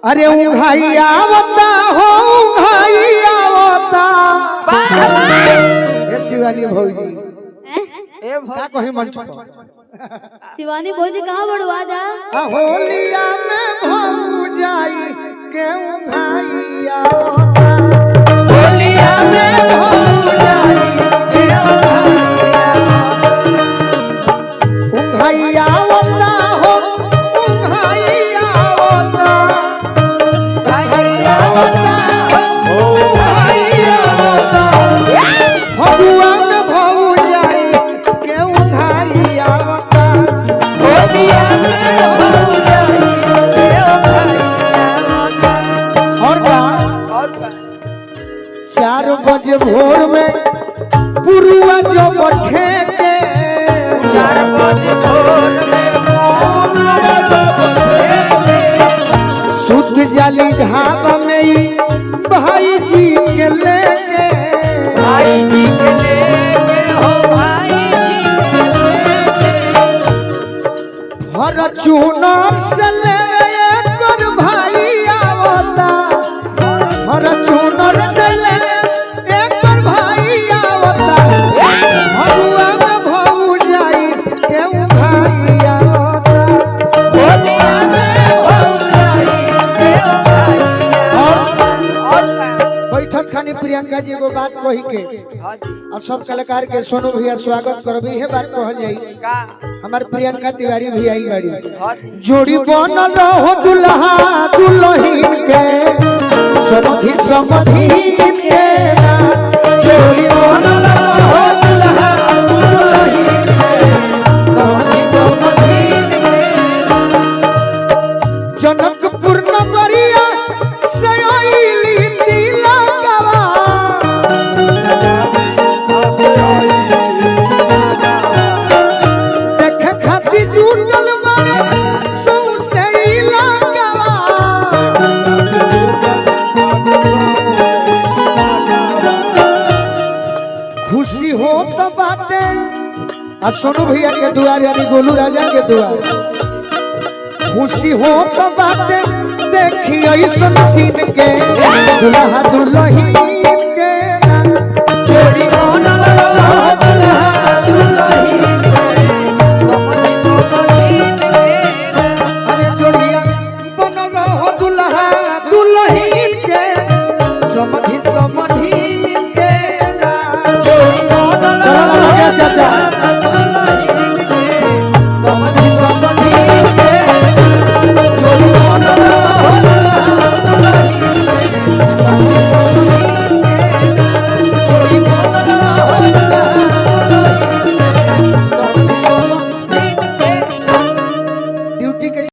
अरे उंघाई आवता हो उंघाई आवता ये शिवानी भौजी का कहीं मंच शिवानी भौजी कहाँ बड़ुआ जा होलिया में भौजाई के उंघाई आवता होलिया में भौजाई के उंघाई आवता हो उंघाई आवता भगुआ में भौजाई के उंघाई आवता होलिया में भौजाई के और का 4 बजे भोर में पुरुआ जो बैठे के 4 बजे भोर में सुत जाली ढाबा में ही भाई जी के लेके भाई जी के लेके हो भाई जी के लेके फॉर्च्यूनर से ले कर भाई आवता फॉर्च्यूनर से ले कर भाई आवता भगुआ में भौजाई के भाई आवता होलिया में भौजाई के और बैठक खानी प्रियंका जी को बात कही के हां जी और सब कलाकार के सोनू भैया स्वागत करबी है बात कहल जाई का हमार प्रियंका तिवारी भी आई गाड़ी हां जी जोड़ी बनल हो दुल्हा दुल्हन के समधि समधि के जोड़ी बनल हो दुल्हा दुल्हन के समधि समधि के जनकपुर नगरिया से आईली तिलकवा देखे खाती जुटल बारे सौसे इलाकवा खुशी हो तो बाटे आ सोनू भैया के दुआर यानी गोलू राजा के दुआर खुशी हो तो बाटे देखी ऐसन सीन के दुल्हा दुल्हन के जोड़ी बनल हो दुल्हा दुल्हन अरे जोड़िया बनल हो दुल्हा दुल्हन के समधि समधि